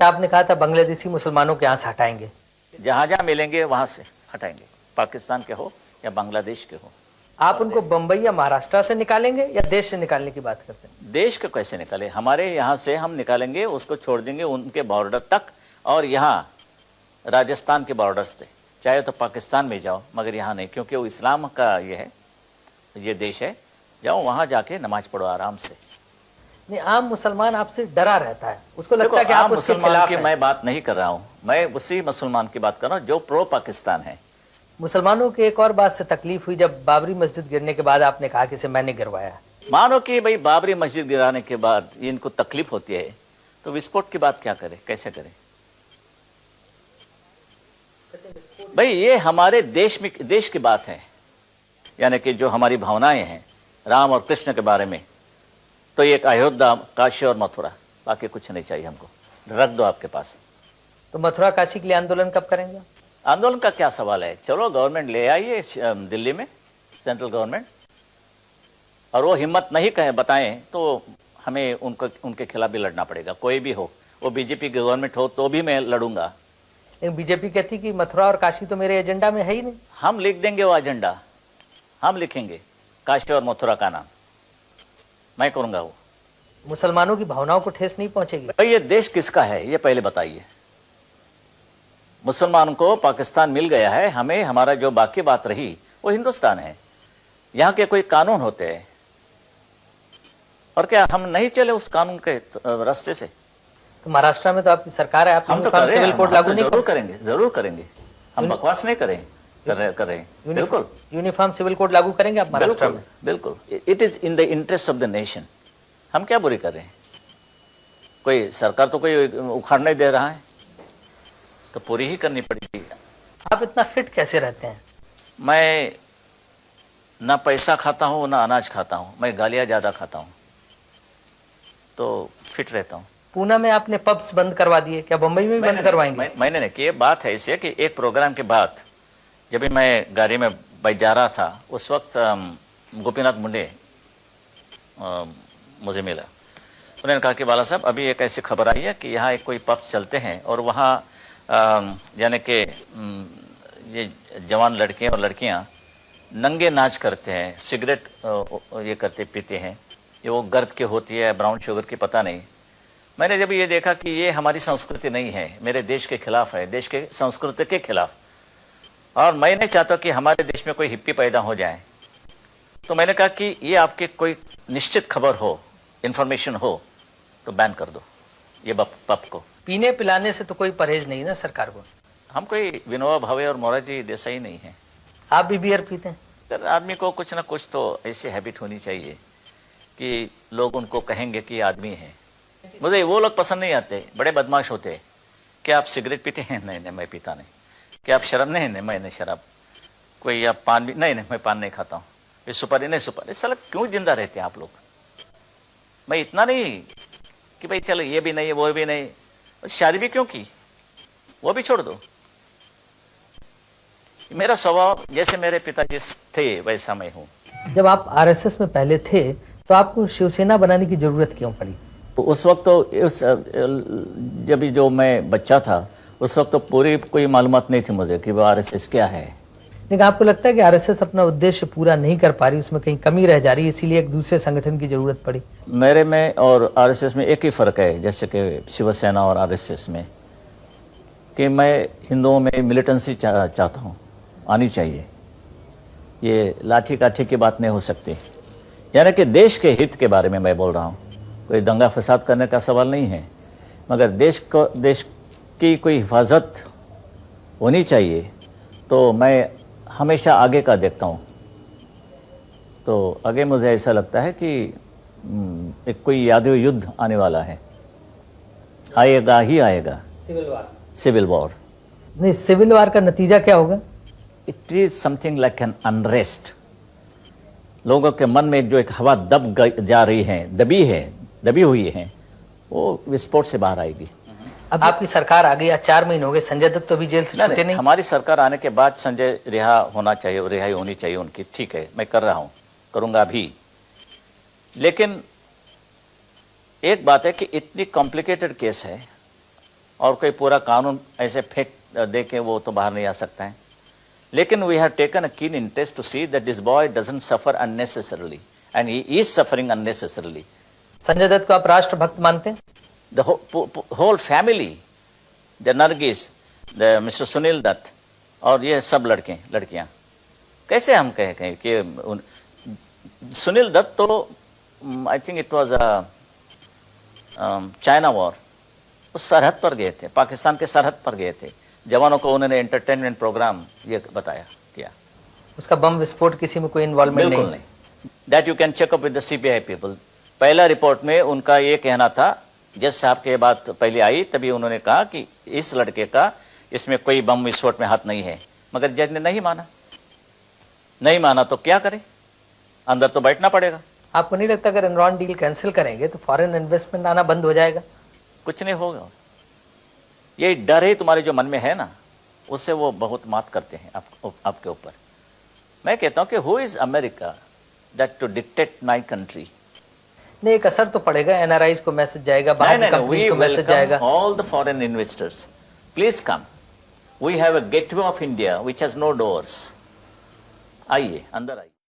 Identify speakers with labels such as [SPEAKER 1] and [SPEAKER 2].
[SPEAKER 1] आपने कहा था बांग्लादेशी मुसलमानों के यहाँ से हटाएंगे,
[SPEAKER 2] जहाँ जहाँ मिलेंगे वहाँ से हटाएंगे, पाकिस्तान के हो या बांग्लादेश के हो।
[SPEAKER 1] आप उनको बंबई या महाराष्ट्र से निकालेंगे या देश से निकालने की बात करते हैं?
[SPEAKER 2] देश को कैसे निकाले, हमारे यहाँ से हम निकालेंगे, उसको छोड़ देंगे उनके बॉर्डर तक, और यहाँ राजस्थान के बॉर्डर्स थे, चाहे तो पाकिस्तान में जाओ मगर यहाँ नहीं, क्योंकि वो इस्लाम का ये है, ये देश है, जाओ वहाँ जाके नमाज पढ़ो आराम से।
[SPEAKER 1] नहीं, आम मुसलमान आपसे डरा रहता है, उसको लगता है कि
[SPEAKER 2] आम
[SPEAKER 1] आप उसके
[SPEAKER 2] मुसलमान
[SPEAKER 1] खिलाफ
[SPEAKER 2] की
[SPEAKER 1] हैं।
[SPEAKER 2] मैं बात नहीं कर रहा हूँ, मैं उसी मुसलमान की बात कर रहा हूँ जो प्रो पाकिस्तान है।
[SPEAKER 1] मुसलमानों की एक और बात से तकलीफ हुई जब बाबरी मस्जिद गिरने के बाद आपने कहा कि इसे मैंने गिरवाया।
[SPEAKER 2] मानो कि भाई बाबरी मस्जिद गिराने के बाद इनको तकलीफ होती है, तो विस्फोट की बात क्या करें, कैसे करें भाई? ये हमारे देश की बात है, यानी कि जो हमारी भावनाएं हैं राम और कृष्ण के बारे में, तो एक अयोध्या, काशी और मथुरा, बाकी कुछ नहीं चाहिए हमको, रख दो आपके पास।
[SPEAKER 1] तो मथुरा काशी के लिए आंदोलन कब करेंगे?
[SPEAKER 2] आंदोलन का क्या सवाल है, चलो गवर्नमेंट ले आइए दिल्ली में, सेंट्रल गवर्नमेंट, और वो हिम्मत नहीं कहे बताएं तो हमें उनके खिलाफ भी लड़ना पड़ेगा, कोई भी हो, वो बीजेपी की गवर्नमेंट हो तो भी मैं लड़ूंगा।
[SPEAKER 1] लेकिन बीजेपी कहती कि मथुरा और काशी तो मेरे एजेंडा में है ही नहीं।
[SPEAKER 2] हम लिख देंगे वो एजेंडा, हम लिखेंगे काशी और मथुरा का नाम, मैं करूंगा वो।
[SPEAKER 1] मुसलमानों की भावनाओं को ठेस नहीं पहुंचेगी?
[SPEAKER 2] भाई ये देश किसका है ये पहले बताइए। मुसलमानों को पाकिस्तान मिल गया है, हमें हमारा जो बाकी बात रही वो हिंदुस्तान है, यहाँ के कोई कानून होते हैं, और क्या हम नहीं चले उस कानून के रास्ते से?
[SPEAKER 1] तो महाराष्ट्र में तो आपकी सरकार है, आप
[SPEAKER 2] हम तो
[SPEAKER 1] यूनिफॉर्म
[SPEAKER 2] कर रहे
[SPEAKER 1] सिविल कोड लागू नहीं
[SPEAKER 2] जरूर करेंगे, जरूर करेंगे, हम बकवास नहीं करें, कर रहे हैं बिल्कुल।
[SPEAKER 1] यूनिफॉर्म सिविल कोड लागू करेंगे आप महाराष्ट्र में?
[SPEAKER 2] बिल्कुल, it is in the interest of the nation. हम क्या बुरी कर रहे हैं, कोई सरकार तो कोई उखाड़ नहीं दे रहा है, तो पूरी ही करनी पड़ेगी।
[SPEAKER 1] आप इतना फिट कैसे रहते हैं?
[SPEAKER 2] मैं ना पैसा खाता हूँ ना अनाज खाता हूँ, मैं गालियाँ ज़्यादा खाता हूँ, तो फिट रहता हूँ।
[SPEAKER 1] पूना में आपने पब्स बंद करवा दिए, क्या मुंबई में भी बंद करवाएंगे?
[SPEAKER 2] मैंने नहीं कि, बात है इसे कि एक प्रोग्राम के बाद जब भी मैं गाड़ी में बैठ जा रहा था, उस वक्त गोपीनाथ मुंडे मुझे मिला, उन्होंने कहा कि बाला साहब अभी एक ऐसी खबर आई है कि यहाँ एक कोई पब्स चलते हैं, और वहाँ यानी कि ये जवान लड़के और लड़कियाँ नंगे नाच करते हैं, सिगरेट ये करते पीते हैं, ये वो गर्द के होती है, ब्राउन शुगर की, पता नहीं। मैंने जब ये देखा कि ये हमारी संस्कृति नहीं है, मेरे देश के खिलाफ है, देश के संस्कृति के खिलाफ, और मैं नहीं चाहता कि हमारे देश में कोई हिप्पी पैदा हो जाए, तो मैंने कहा कि ये आपके कोई निश्चित खबर हो, इन्फॉर्मेशन हो, तो बैन कर दो ये पब को।
[SPEAKER 1] पीने पिलाने से तो कोई परहेज नहीं ना सरकार को?
[SPEAKER 2] हम कोई विनोबा भावे और मोरारजी देसाई नहीं है।
[SPEAKER 1] आप भी बियर पीते हैं?
[SPEAKER 2] तो आदमी को कुछ ना कुछ तो ऐसी हैबिट होनी चाहिए कि लोग उनको कहेंगे कि आदमी है। मुझे वो लोग पसंद नहीं आते, बड़े बदमाश होते। क्या आप सिगरेट पीते हैं? नहीं नहीं मैं पीता नहीं। क्या आप शराब? नहीं नहीं मैं नहीं शराब। कोई आप पान भी? नहीं नहीं मैं पान नहीं खाता हूँ। ये सुपारी? नहीं सुपारी। साला क्यों जिंदा रहते हैं आप लोग? मैं इतना नहीं कि भाई चलो ये भी नहीं वो भी नहीं, शादी भी क्यों की, वो भी छोड़ दो। मेरा स्वभाव जैसे मेरे पिताजी थे वैसा मैं हूँ।
[SPEAKER 1] जब आप आरएसएस में पहले थे तो आपको शिवसेना बनाने की जरूरत क्यों पड़ी?
[SPEAKER 2] उस वक्त तो जब जो मैं बच्चा था उस वक्त तो पूरी कोई मालूमात नहीं थी मुझे कि वो आरएसएस क्या है।
[SPEAKER 1] लेकिन आपको लगता है कि आरएसएस अपना उद्देश्य पूरा नहीं कर पा रही, उसमें कहीं कमी रह जा रही है, इसीलिए एक दूसरे संगठन की जरूरत पड़ी?
[SPEAKER 2] मेरे में और आरएसएस में एक ही फ़र्क है, जैसे कि शिवसेना और आरएसएस में, कि मैं हिंदुओं में मिलिटेंसी चाहता हूँ, आनी चाहिए। ये लाठी काठी की बात नहीं हो सकती, यानी कि देश के हित के बारे में मैं बोल रहा हूँ। कोई दंगा फसाद करने का सवाल नहीं है, मगर देश की कोई हिफाजत होनी चाहिए। तो मैं हमेशा आगे का देखता हूँ, तो आगे मुझे ऐसा लगता है कि एक कोई यादव युद्ध आने वाला है, आएगा ही आएगा, सिविल वॉर।
[SPEAKER 1] नहीं, सिविल वॉर का नतीजा क्या होगा?
[SPEAKER 2] It is something like an unrest. लोगों के मन में जो एक हवा जा रही है, दबी हुई है, वो विस्फोट से बाहर आएगी।
[SPEAKER 1] अब आपकी सरकार आ गई, 4 महीने हो गए, संजय दत्त तो अभी जेल से छूटे नहीं।
[SPEAKER 2] हमारी सरकार आने के बाद संजय रिहाई होनी चाहिए उनकी, ठीक है, मैं कर रहा हूँ, करूँगा भी। लेकिन एक बात है कि इतनी कॉम्प्लिकेटेड केस है और कोई पूरा कानून ऐसे फेंक दे के वो तो बाहर नहीं आ सकता है, लेकिन we have taken a keen interest to see that this boy doesn't suffer unnecessarily and he is suffering unnecessarily.
[SPEAKER 1] Sanjay Dutt को आप राष्ट्रभक्त मानते हैं?
[SPEAKER 2] The whole family, the Nargis, the mister Sunil Dutt और ये सब लड़के लड़कियां, कैसे हम कहें कि सुनील दत्त तो I think it was China war, उस सरहद पर गए थे, पाकिस्तान के सरहद पर गए थे, जवानों को उन्होंने एंटरटेनमेंट प्रोग्राम ये बताया किया।
[SPEAKER 1] उसका बम विस्फोट किसी में कोई इन्वॉल्वमेंट
[SPEAKER 2] बिल्कुल नहीं। That you can check up with the CBI people. पहला रिपोर्ट में उनका ये कहना था, जज साहब के बात पहले आई तभी उन्होंने कहा कि इस लड़के का इसमें कोई बम विस्फोट में हाथ नहीं है, मगर जज ने नहीं माना। नहीं माना तो क्या करे, अंदर तो बैठना पड़ेगा।
[SPEAKER 1] आपको नहीं लगता अगर एनरॉन डील कैंसिल करेंगे तो फॉरेन इन्वेस्टमेंट आना बंद हो जाएगा?
[SPEAKER 2] कुछ नहीं होगा, ये डर है तुम्हारे जो मन में है ना, उससे वो बहुत मात करते हैं आपके ऊपर। मैं कहता हूं कि who is America that to dictate my country.
[SPEAKER 1] नहीं, एक असर तो पड़ेगा, एनआरआईज को मैसेज जाएगा, बाहर की कंपनीज को मैसेज जाएगा।
[SPEAKER 2] All the foreign investors please come, we have a gateway of India which has no doors. आइए, अंदर आइए।